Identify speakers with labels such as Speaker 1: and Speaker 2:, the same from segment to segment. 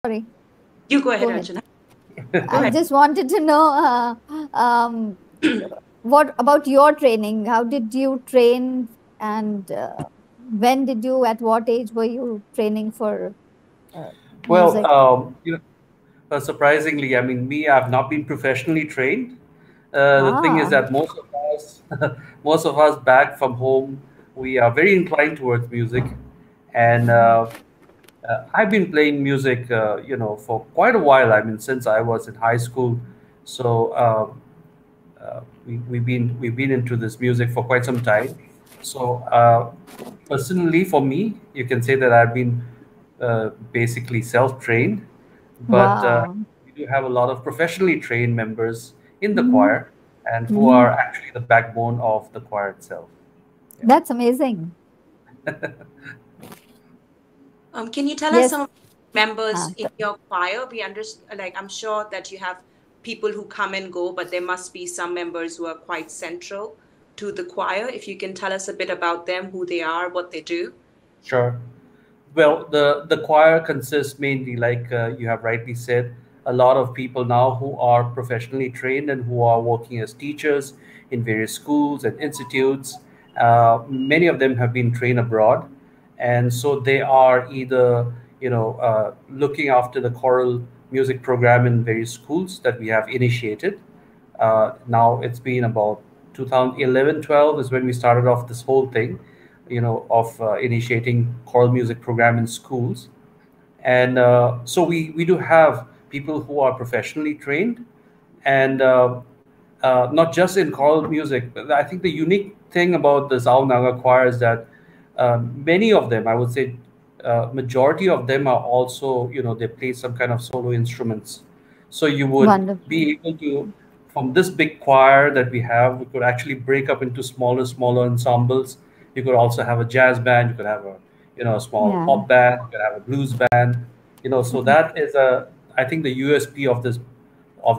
Speaker 1: Sorry,
Speaker 2: You go ahead,
Speaker 1: go ahead.
Speaker 2: Archana. Go
Speaker 1: I
Speaker 2: ahead.
Speaker 1: just wanted to know what about your training? How did you train, and when did you, at what age were you training for uh,
Speaker 3: Well,
Speaker 1: music?
Speaker 3: surprisingly, I mean, me, I've not been professionally trained. The thing is
Speaker 1: Ah,
Speaker 3: that most of us, most of us back from home, we are very inclined towards music, and I've been playing music, for quite a while. I mean, since I was in high school, so we've been into this music for quite some time. So personally, for me, you can say that I've been basically self-trained, but
Speaker 1: wow.
Speaker 3: we do have a lot of professionally trained members in the
Speaker 1: Mhm.
Speaker 3: choir, and who
Speaker 1: Mhm.
Speaker 3: are actually the backbone of the choir itself. Yeah.
Speaker 1: That's amazing.
Speaker 2: Can you tell us
Speaker 1: Yes.
Speaker 2: some of the members
Speaker 1: Ah,
Speaker 2: in your choir? We understand, like, I'm sure that you have people who come and go, but there must be some members who are quite central to the choir. If you can tell us a bit about them, who they are, what they do.
Speaker 3: Sure. Well, the choir consists mainly, like you have rightly said, a lot of people now who are professionally trained and who are working as teachers in various schools and institutes. Many of them have been trained abroad, and so they are either looking after the choral music program in various schools that we have initiated. Now it's been about 2011, 12 is when we started off this whole thing, of initiating choral music program in schools. And so we do have people who are professionally trained, and not just in choral music. But I think the unique thing about the Sao Naga choir is that many of them, I would say, majority of them are also, they play some kind of solo instruments. So you would
Speaker 1: wonderful.
Speaker 3: be able to, from this big choir that we have, we could actually break up into smaller ensembles. You could also have a jazz band. You could have a small
Speaker 1: Yeah.
Speaker 3: pop band. You could have a blues band. So that is I think the USP of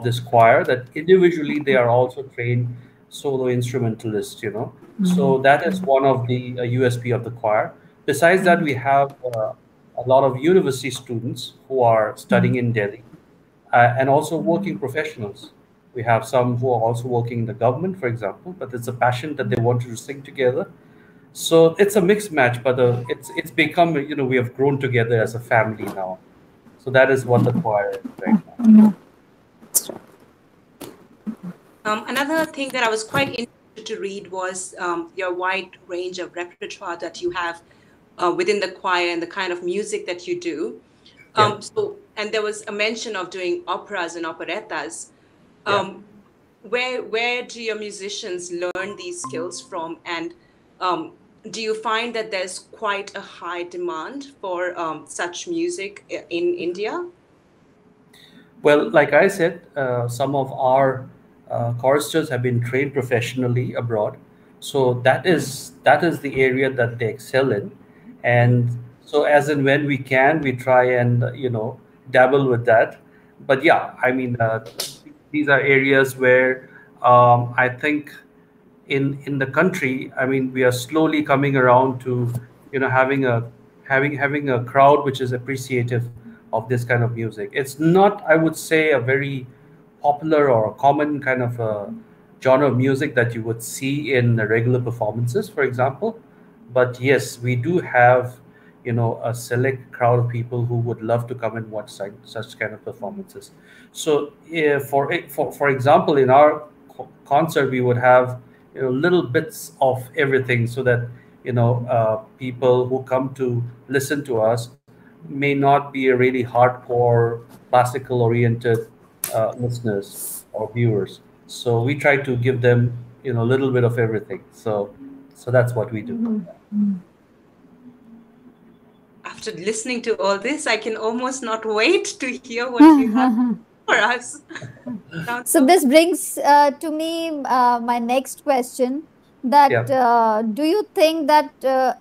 Speaker 3: this choir, that individually they are also trained solo instrumentalists. So
Speaker 1: Mhm.
Speaker 3: that is one of the USP of the choir. Besides that, we have a lot of university students who are studying
Speaker 1: Mhm.
Speaker 3: in Delhi, and also working professionals. We have some who are also working in the government, for example, but it's a passion that they wanted to sing together. So it's a mixed match, but it's become, we have grown together as a family now. So that is what the choir is right now.
Speaker 1: Mhm.
Speaker 2: Another thing that I was quite interested to read was your wide range of repertoire that you have within the choir and the kind of music that you do.
Speaker 3: Yeah,
Speaker 2: And there was a mention of doing operas and operettas.
Speaker 3: yeah.
Speaker 2: Um, where do your musicians learn these skills from? And um, do you find that there's quite a high demand for such music in India?
Speaker 3: Well, like I said, some of our choristers have been trained professionally abroad, so that is the area that they excel in, and so as and when we can, we try and dabble with that. But yeah, I mean, these are areas where I think in the country, I mean, we are slowly coming around to having a crowd which is appreciative of this kind of music. It's not, I would say, a very popular or a common kind of genre of music that you would see in the regular performances, for example. But yes, we do have a select crowd of people who would love to come and watch such kind of performances. So for example, in our concert, we would have little bits of everything, so that people who come to listen to us may not be a really hardcore classical oriented listeners or viewers. So we try to give them a little bit of everything. So that's what we do.
Speaker 1: Mhm. Mhm.
Speaker 2: After listening to all this, I can almost not wait to hear what you have for us. Sounds
Speaker 1: So
Speaker 2: so
Speaker 1: this brings to me my next question, that
Speaker 3: Yeah.
Speaker 1: do you think that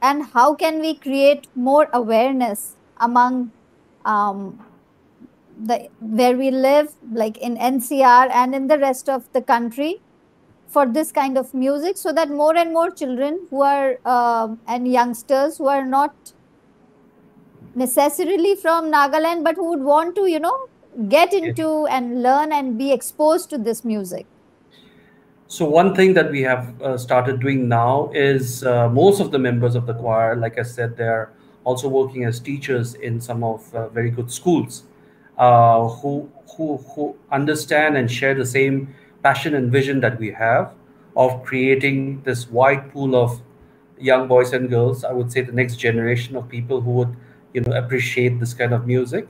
Speaker 1: and how can we create more awareness among um, the where we live, like in NCR and in the rest of the country, for this kind of music, so that more and more children who are and youngsters who are not necessarily from Nagaland, but who would want to, get
Speaker 3: Yeah.
Speaker 1: into and learn and be exposed to this music.
Speaker 3: So one thing that we have started doing now is most of the members of the choir, like I said, they're also working as teachers in some of very good schools, who understand and share the same passion and vision that we have of creating this wide pool of young boys and girls. I would say the next generation of people who would, appreciate this kind of music.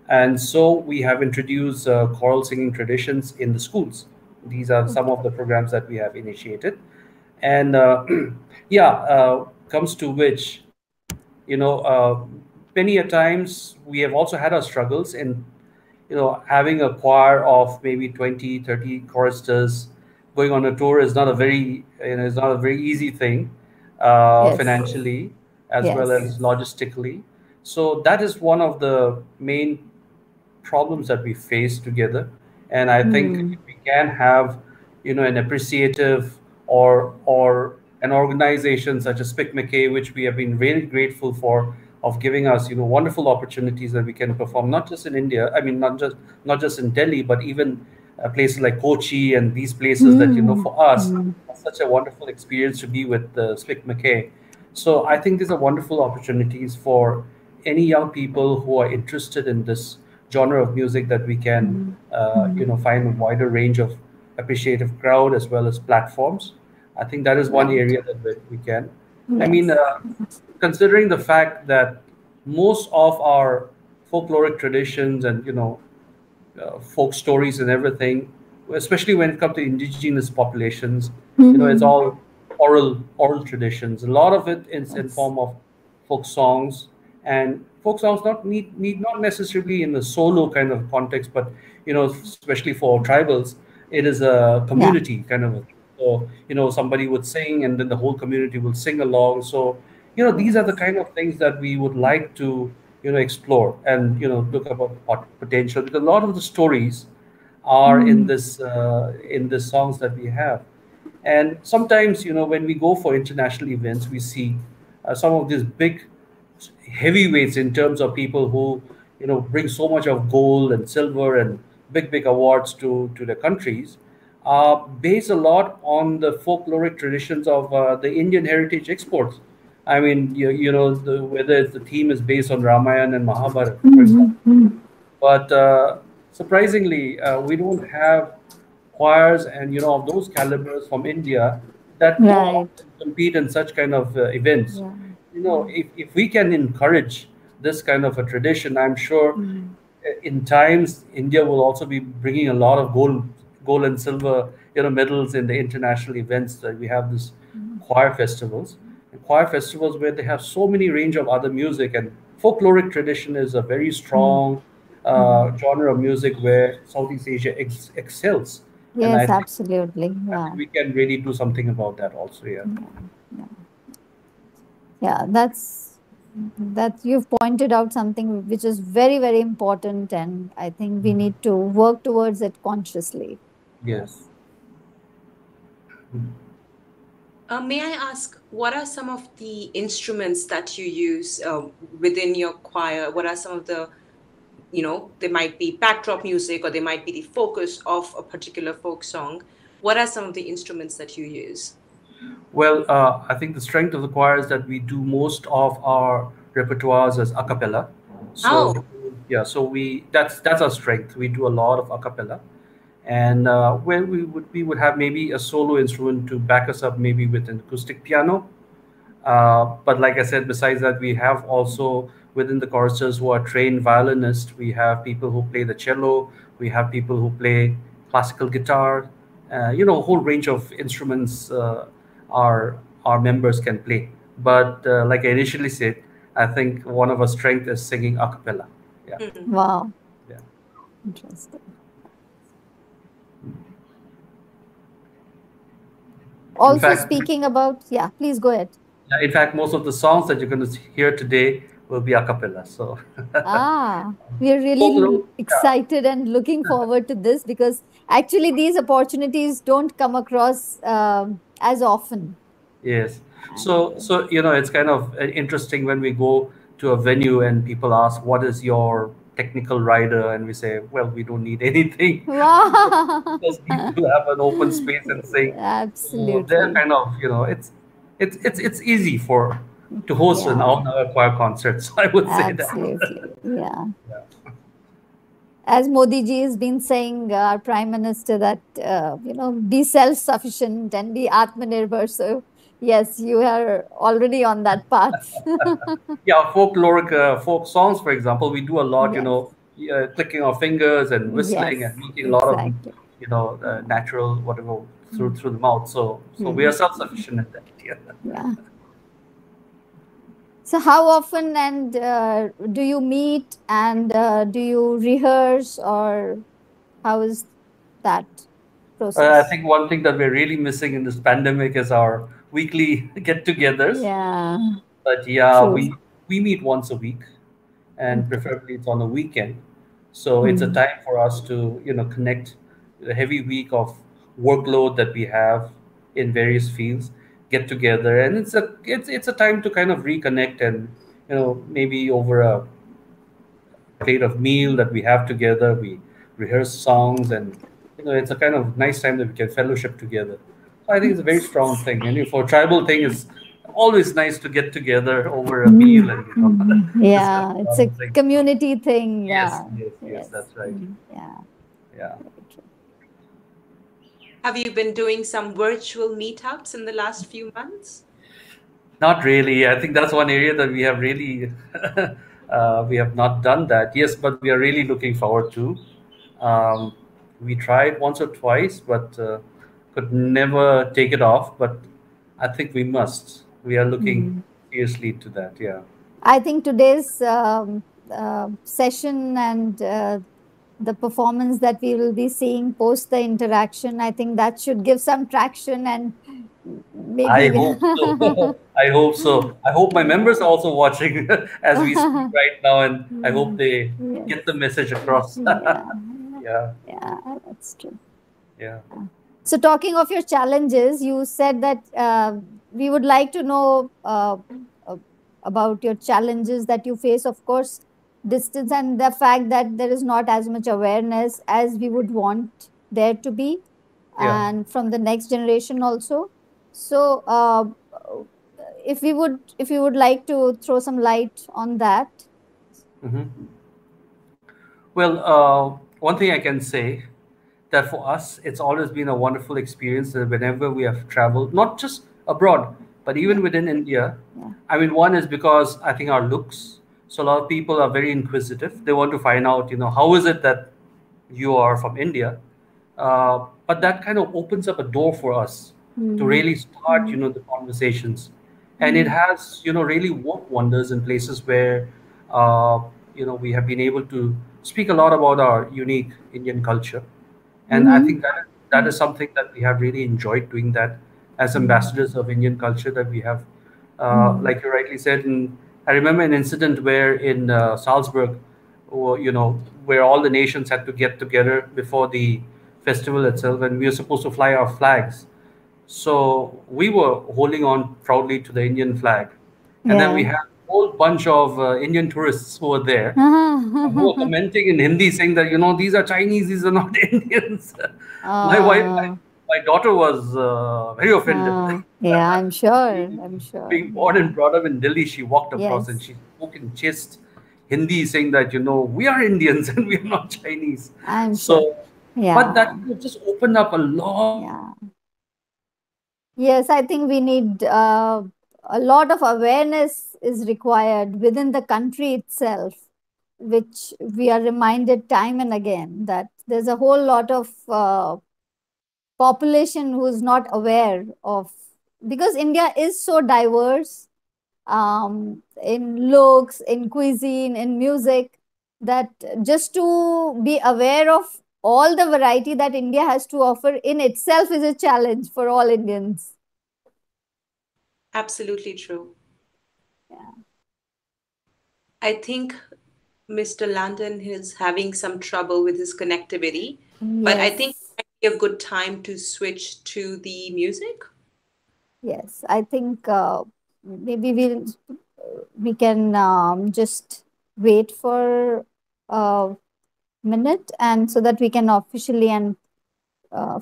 Speaker 3: And so we have introduced choral singing traditions in the schools. These are some of the programs that we have initiated. And yeah, comes to which, many a times we have also had our struggles in, having a choir of maybe 20, 30 choristers going on a tour is not a very, is not a very easy thing,
Speaker 1: Yes.
Speaker 3: financially as well
Speaker 1: Yes.
Speaker 3: as logistically. So that is one of the main problems that we face together. And I think
Speaker 1: Hmm.
Speaker 3: if we can have, an appreciative or an organization such as SPIC MACAY, which we have been really grateful for, of giving us, wonderful opportunities that we can perform, not just in India. I mean, not just in Delhi, but even places like Kochi and these places that,
Speaker 1: Hmm.
Speaker 3: for us,
Speaker 1: Hmm.
Speaker 3: it's such a wonderful experience to be with SPIC MACAY. So I think these are wonderful opportunities for any young people who are interested in this genre of music, that we can
Speaker 1: Hmm. Hmm.
Speaker 3: find a wider range of appreciative crowd as well as platforms. I think that is one
Speaker 1: Right.
Speaker 3: area that we can. I mean,
Speaker 1: Yes.
Speaker 3: considering the fact that most of our folkloric traditions and, folk stories and everything, especially when it comes to indigenous populations, it's
Speaker 1: Hmm.
Speaker 3: all oral traditions. A lot of it is in
Speaker 1: Yes.
Speaker 3: form of folk songs, and folk songs not need not necessarily in a solo kind of context, but especially for tribals, it is a
Speaker 1: Yeah.
Speaker 3: community kind of a thing. So somebody would sing, and then the whole community will sing along. So these are the
Speaker 1: Yes.
Speaker 3: kind of things that we would like to explore and look about potential, because a lot of the stories are
Speaker 1: Hmm.
Speaker 3: in the songs that we have. And sometimes when we go for international events, we see some of these big heavyweights in terms of people who bring so much of gold and silver and big awards to the countries, based a lot on the folkloric traditions of the Indian heritage exports. I mean, whether the theme is based on Ramayana and Mahabharata, for
Speaker 1: Hmm.
Speaker 3: example.
Speaker 1: Hmm.
Speaker 3: But surprisingly, we don't have choirs and of those calibers from India that go out
Speaker 1: Right.
Speaker 3: and compete in such kind of events.
Speaker 1: Yeah. Yeah.
Speaker 3: If we can encourage this kind of a tradition, I'm sure
Speaker 1: Hmm.
Speaker 3: in times India will also be bringing a lot of gold and silver medals in the international events that we have. This choir festivals, and choir festivals where they have so many range of other music, and folkloric tradition is a very
Speaker 1: Hmm.
Speaker 3: strong
Speaker 1: Hmm.
Speaker 3: genre of music where Southeast Asia excels. And
Speaker 1: Yes, absolutely.
Speaker 3: I think
Speaker 1: Yeah.
Speaker 3: we can really do something about that also. Yeah.
Speaker 1: Yeah. Yeah. Yeah. That you've pointed out something which is very, very important, and I think we need to work towards it consciously.
Speaker 3: Yes.
Speaker 1: Yes.
Speaker 2: May I ask, what are some of the instruments that you use within your choir? What are some of the, there might be backdrop music or there might be the focus of a particular folk song. What are some of the instruments that you use?
Speaker 3: Well, I think the strength of the choir is that we do most of our repertoires as a cappella.
Speaker 2: Oh,
Speaker 3: So yeah, so that's our strength. We do a lot of a cappella, and where we would have maybe a solo instrument to back us up, maybe with an acoustic piano. But like I said, besides that, we have also within the choristers who are trained violinists. We have people who play the cello. We have people who play classical guitar. A whole range of instruments our members can play. But like I initially said, I think one of our strength is singing a cappella. Yeah,
Speaker 2: mm.
Speaker 1: Wow.
Speaker 3: yeah.
Speaker 1: Interesting.
Speaker 3: In
Speaker 1: Also,
Speaker 3: fact,
Speaker 1: speaking about, yeah, please go ahead.
Speaker 3: most of the songs that you're going to hear today will be a cappella. So,
Speaker 1: Ah, we are really
Speaker 3: folklore, yeah.
Speaker 1: excited and looking forward to this because actually these opportunities don't come across as often.
Speaker 3: Yes.
Speaker 1: And
Speaker 3: So it's kind of interesting when we go to a venue and people ask, "What is your technical rider?" and we say, "Well, we don't need anything.
Speaker 1: Wow.
Speaker 3: We just need to have an open space and sing." So they're
Speaker 1: Absolutely.
Speaker 3: kind of, it's easy for to host an
Speaker 1: Yeah,
Speaker 3: out choir concert. So I would say that.
Speaker 1: absolutely. Yeah.
Speaker 3: Yeah.
Speaker 1: As Modi ji has been saying, our prime minister, that, be self-sufficient and be Atmanirbhar. So, yes, you are already on that path.
Speaker 3: Yeah, folkloric folk songs, for example, we do a lot,
Speaker 1: Yes,
Speaker 3: clicking our fingers and whistling
Speaker 1: yes,
Speaker 3: and making a lot of,
Speaker 1: exactly.
Speaker 3: natural whatever
Speaker 1: Mm.
Speaker 3: through the mouth. So we are
Speaker 1: Mm.
Speaker 3: self-sufficient in that. Yeah.
Speaker 1: Yeah. So, how often and do you meet, and do you rehearse, or how is that
Speaker 3: I
Speaker 1: process?
Speaker 3: think one thing that we're really missing in this pandemic is our weekly get-togethers.
Speaker 1: Yeah,
Speaker 3: But yeah,
Speaker 1: true.
Speaker 3: we meet once a week, and
Speaker 1: Okay.
Speaker 3: preferably it's on a weekend. So it's a
Speaker 1: Mm.
Speaker 3: time for us to, connect the heavy week of workload that we have in various fields, get together, and it's a time to kind of reconnect and, maybe over a plate of meal that we have together, we rehearse songs, and it's a kind of nice time that we can fellowship together. So I think it's a very strong thing, and for tribal thing, it's always nice to get together over a meal
Speaker 1: Mm,
Speaker 3: and discuss
Speaker 1: yeah,
Speaker 3: a
Speaker 1: it's
Speaker 3: lot
Speaker 1: a
Speaker 3: of things. So
Speaker 1: community thing.
Speaker 3: yes,
Speaker 1: Yeah,
Speaker 3: yes, yes,
Speaker 1: yes.
Speaker 3: that's right.
Speaker 1: Yeah,
Speaker 3: Yeah.
Speaker 1: very true.
Speaker 2: Have you been doing some virtual meetups in the last few months?
Speaker 3: Not really. I think that's one area that we have really we have not done that. Yes, but we are really looking forward to. Um, we tried once or twice, but could never take it off. But I think we must. We are looking
Speaker 1: Mm.
Speaker 3: seriously to that. Yeah.
Speaker 1: I think today's session and the performance that we will be seeing post the interaction, I think that should give some traction, and
Speaker 3: I
Speaker 1: maybe.
Speaker 3: hope so. I hope so. I hope my members are also watching as we speak right now, and I hope
Speaker 1: Mm,
Speaker 3: they
Speaker 1: yes.
Speaker 3: get the message across.
Speaker 1: Yeah.
Speaker 3: Yeah.
Speaker 1: Yeah, that's true.
Speaker 3: Yeah.
Speaker 1: So, talking of your challenges, you said that we would like to know uh, about your challenges that you face. Of course, distance and the fact that there is not as much awareness as we would want there to be,
Speaker 3: Yeah.
Speaker 1: and from the next generation also. So, if you would like to throw some light on that.
Speaker 3: Hmm. Well, one thing I can say that for us, it's always been a wonderful experience that whenever we have traveled, not just abroad, but
Speaker 1: Yeah,
Speaker 3: even within India.
Speaker 1: yeah.
Speaker 3: I mean, one is because I think our looks. So a lot of people are very inquisitive. They want to find out, how is it that you are from India? But that kind of opens up a door for us to
Speaker 1: Mm,
Speaker 3: really start,
Speaker 1: mm,
Speaker 3: the conversations, and it
Speaker 1: mm,
Speaker 3: has, really worked wonders in places where, uh, we have been able to speak a lot about our unique Indian culture, and I
Speaker 1: mhm,
Speaker 3: think that is something that we have really enjoyed doing that as
Speaker 1: mm,
Speaker 3: ambassadors of Indian culture that we have,
Speaker 1: mm,
Speaker 3: like you rightly said. And I remember an incident where in Salzburg, where all the nations had to get together before the festival itself, and we were supposed to fly our flags. So we were holding on proudly to the Indian flag, and then we
Speaker 1: yeah.
Speaker 3: had a whole bunch of Indian tourists who were there, who are commenting in Hindi saying that, these are Chinese, these are not Indians. My wife, my,
Speaker 1: uh,
Speaker 3: my daughter was very offended.
Speaker 1: yeah, I'm sure.
Speaker 3: Being
Speaker 1: I'm sure.
Speaker 3: being born
Speaker 1: Yeah.
Speaker 3: and brought up in Delhi, she walked across and
Speaker 1: Yes.
Speaker 3: she spoke in chaste Hindi, saying that, we are Indians and we are not Chinese.
Speaker 1: I'm sure.
Speaker 3: So, but that
Speaker 1: Yeah.
Speaker 3: just opened up a lot of
Speaker 1: Yeah.
Speaker 3: doors for us.
Speaker 1: Yes, I think we need a lot of awareness is required within the country itself, which we are reminded time and again that there's a whole lot of population who's not aware of, because India is so diverse, in looks, in cuisine, in music, that just to be aware of all the variety that India has to offer in itself is a challenge for all Indians.
Speaker 2: Absolutely true.
Speaker 1: Yeah.
Speaker 2: I think Mr. London is having some trouble with his connectivity, but I think
Speaker 1: Yes.
Speaker 2: it might be a good time to switch to the music.
Speaker 1: Yes. I think maybe we'll we can just wait for a minute, and so that we can officially and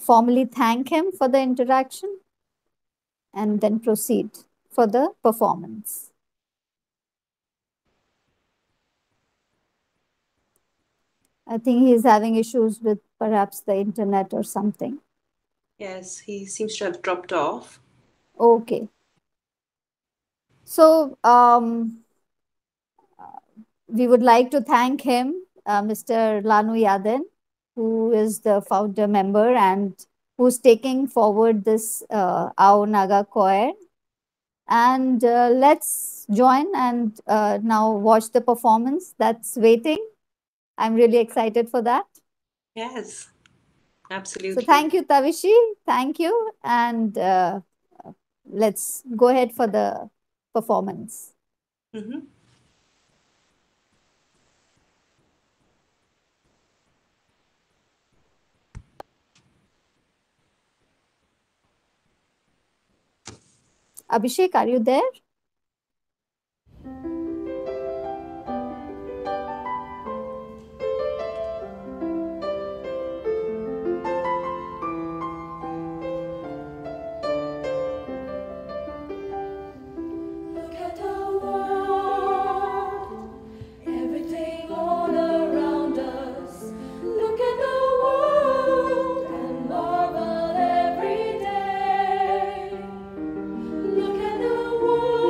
Speaker 1: formally thank him for the interaction and then proceed for the performance. I think he is having issues with perhaps the internet or something.
Speaker 2: Yes, he seems to have dropped off.
Speaker 1: Okay. So we would like to thank him, Mr. Lanu Yaden, who is the founder member and who's taking forward this Ao Naga choir. And let's join and now watch the performance that's waiting. I'm really excited for that.
Speaker 2: Yes,
Speaker 1: So
Speaker 2: absolutely.
Speaker 1: thank you, Tavishi. Thank you. And let's go ahead for the performance.
Speaker 2: Mm-hmm.
Speaker 1: Abhishek, are you there?
Speaker 4: Look at the world, everything all around us. Look at the world and marvel every day. Look at the world.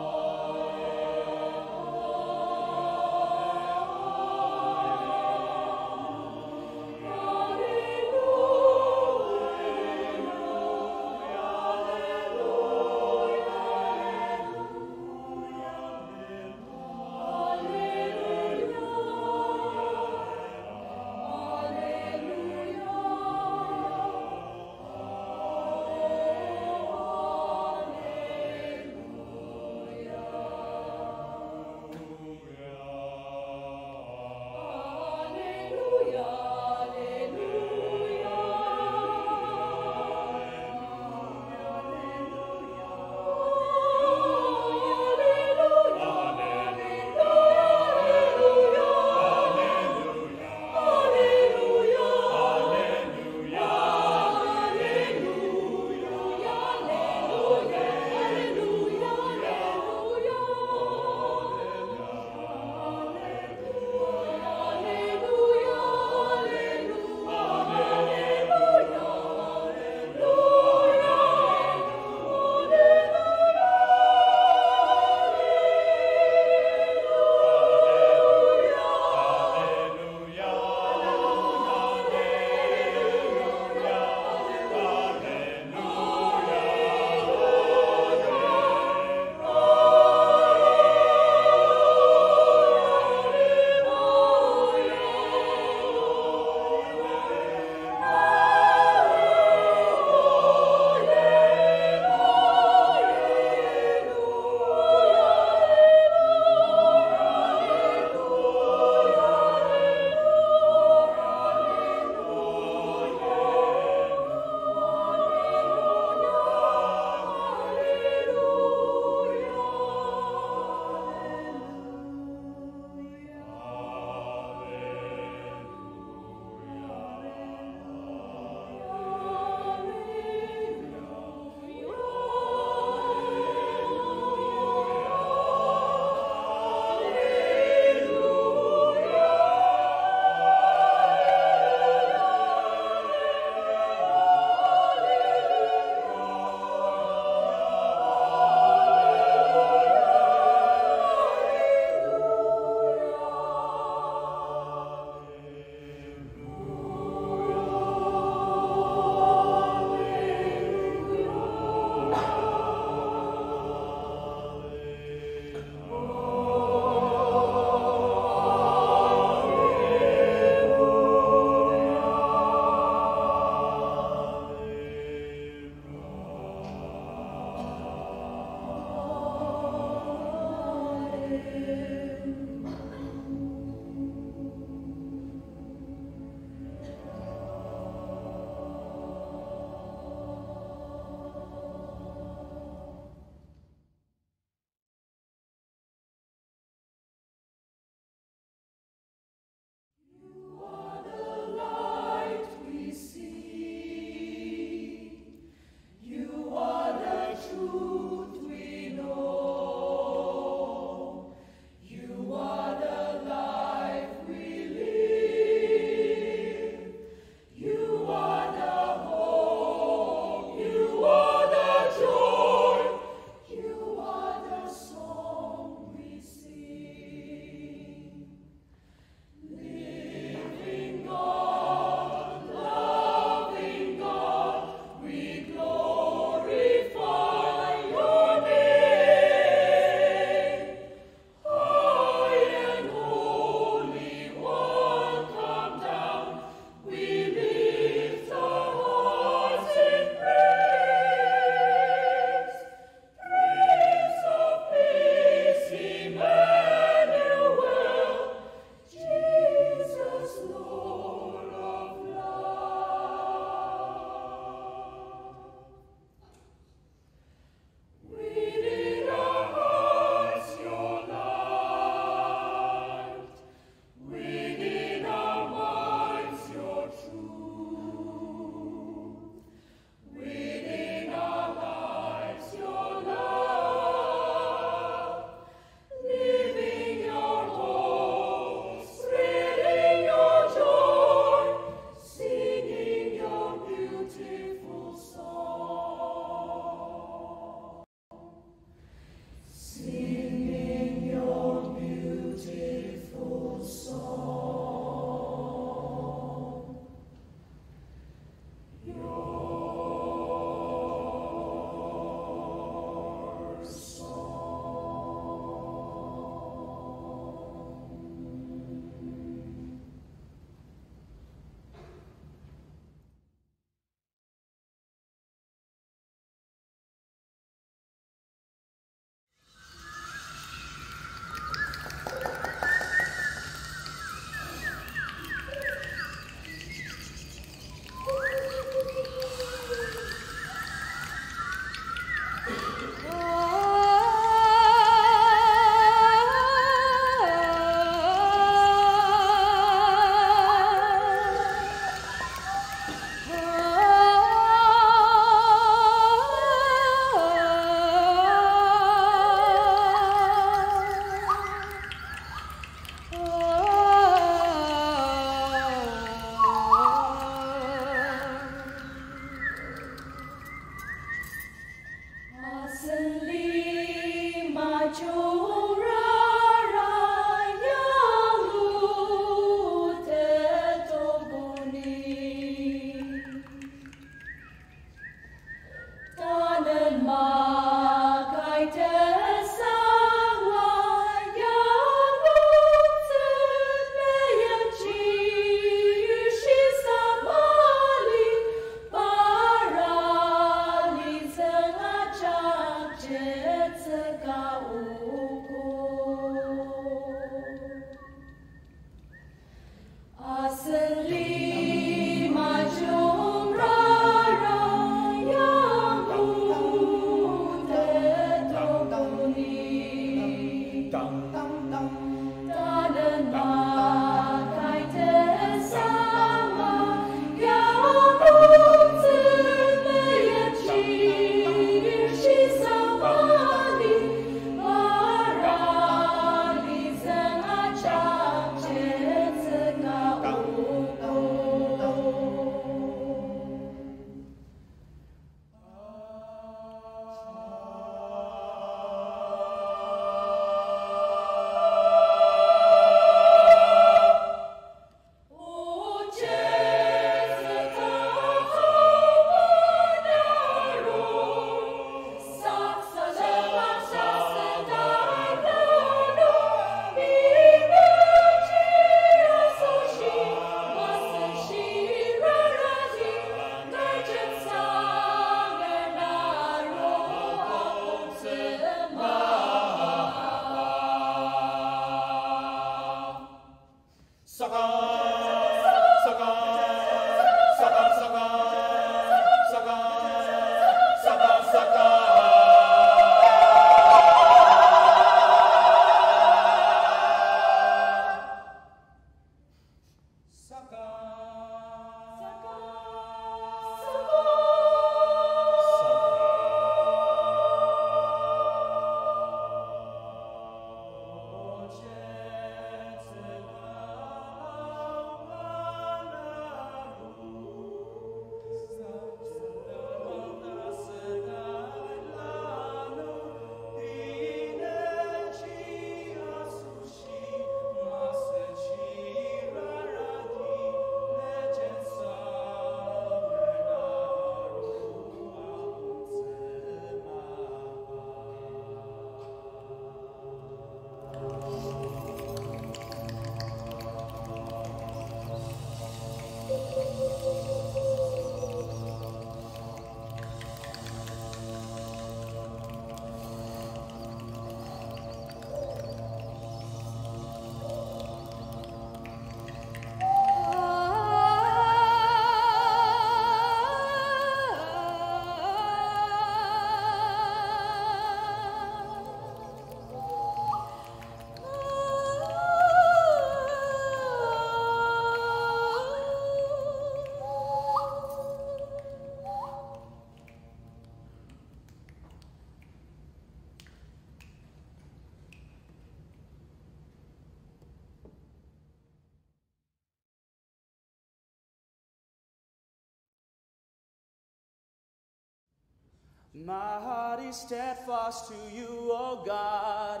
Speaker 5: My heart is steadfast to you, O God.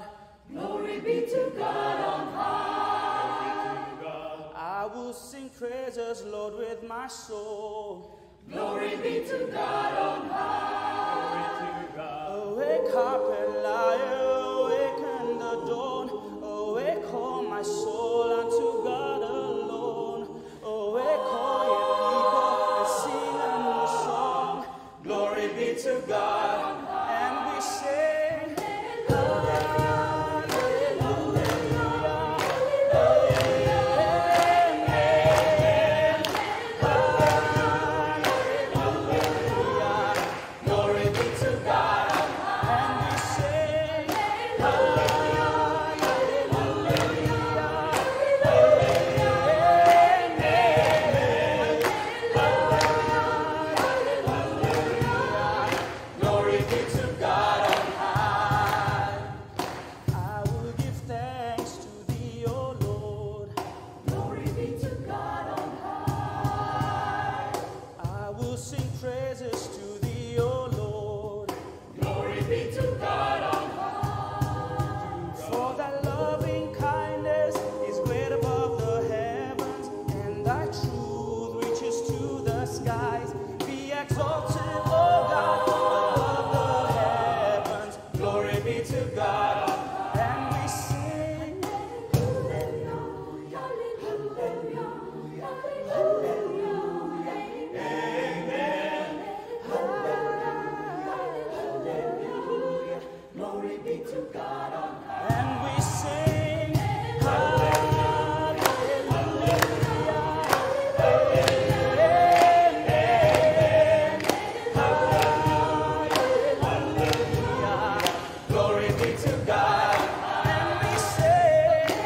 Speaker 4: Glory be to God on high.
Speaker 5: I will sing praises, Lord, with my soul.
Speaker 4: Glory be to God on high.
Speaker 5: Awake, harp and lyre, awaken the dawn. Awake, all my soul, unto God alone. Awake, all ye people, and sing a new song. Glory be to God, and we sing.
Speaker 4: Glory
Speaker 5: to God, and we sing.
Speaker 4: Glory be to God on high.
Speaker 5: And we sing.
Speaker 4: Glory be to God.
Speaker 5: And we sing.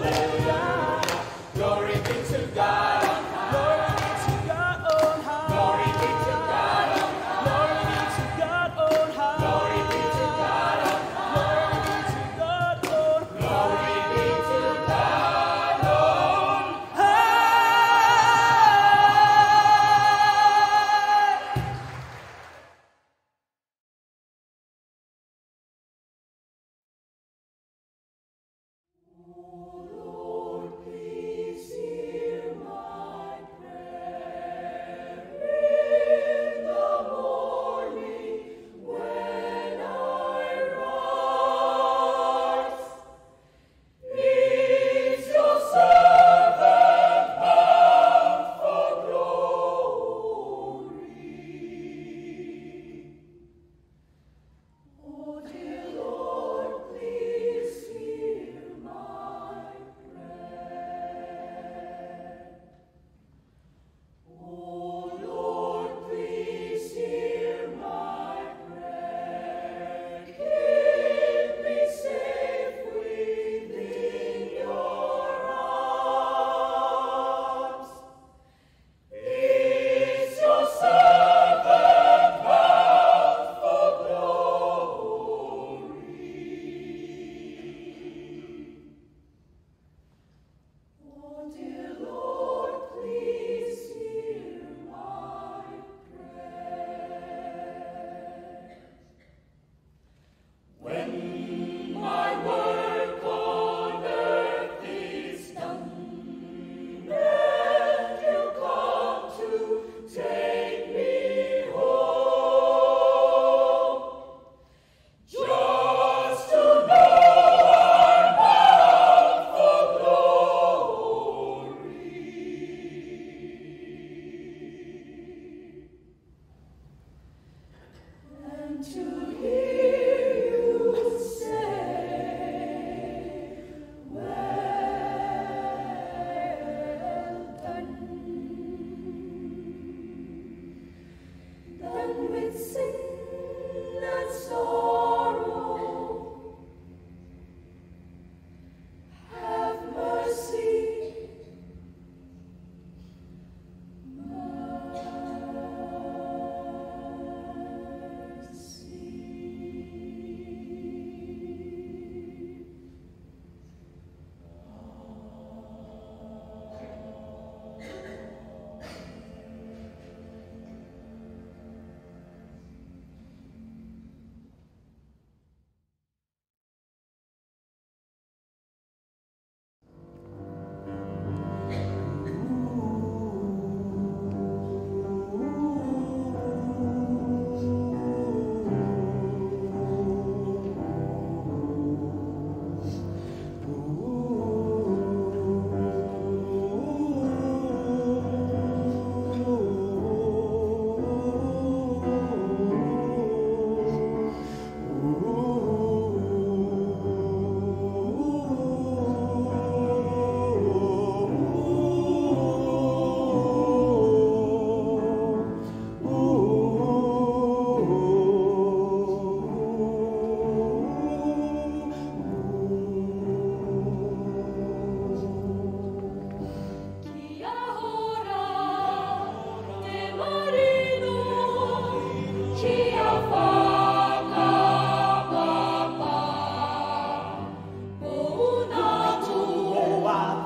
Speaker 4: Glory be to God. Glory be to God.
Speaker 5: Glory be to God on high.
Speaker 4: Glory be to God.
Speaker 5: Glory be to God on high.
Speaker 4: Glory be to God.
Speaker 5: Glory be to God on
Speaker 4: Glory be to God. Please hear my prayer in the morning when I rise. Is your servant bound for glory? Oh, dear Lord, please hear my prayer. Oh, Lord, please hear my prayer. Keep me safe within your arms. Is your servant bound for glory? Oh, dear Lord, please hear my prayer. When my work on earth is done, and you come to take me home, just to know I'm bound for glory. And to hear you say, well done. Then with sin and sorrow, have mercy, mercy.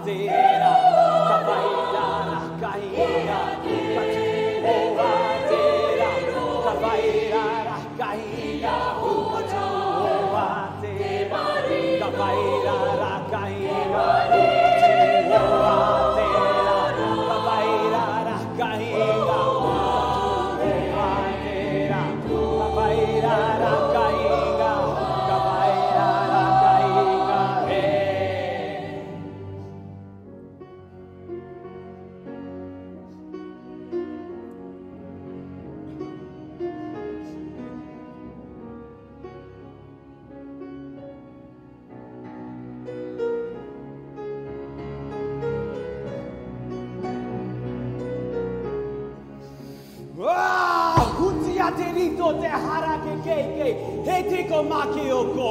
Speaker 5: Vera te rito te hara ke keike, he te ko maki o ko,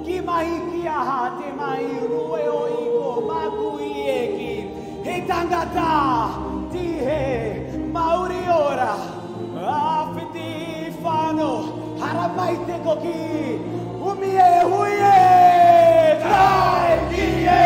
Speaker 5: ki mahi ki aha te mai rue o iko maku I eki, he tangata, ti he mauri ora, awhiti whano, hara mai te koki, umi e hui e, tai ki e.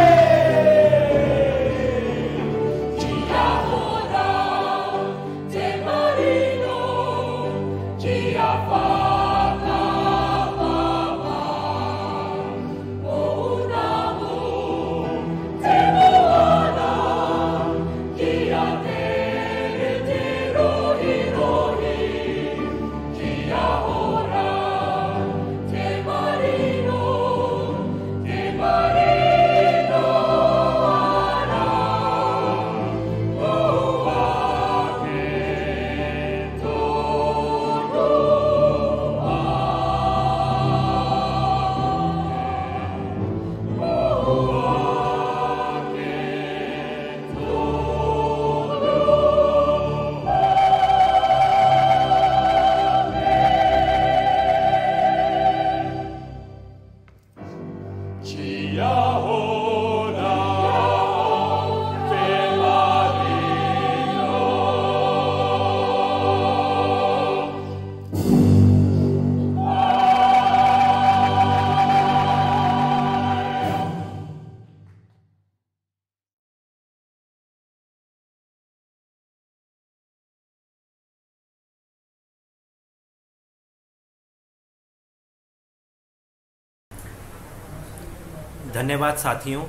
Speaker 6: धन्यवाद साथियों।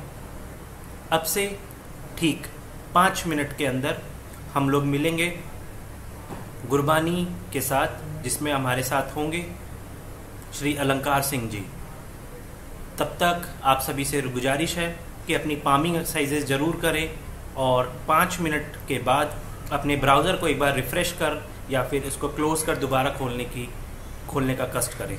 Speaker 6: अब से ठीक 5 minute के अंदर हम लोग मिलेंगे गुरबानी के साथ, जिसमें हमारे साथ होंगे श्री अलंकार सिंह जी। तब तक आप सभी से गुजारिश है कि अपनी पामिंग एक्सरसाइजेज ज़रूर करें और 5 मिनट के बाद अपने ब्राउज़र को एक बार रिफ़्रेश कर या फिर इसको क्लोज़ कर दोबारा खोलने का कष्ट करें।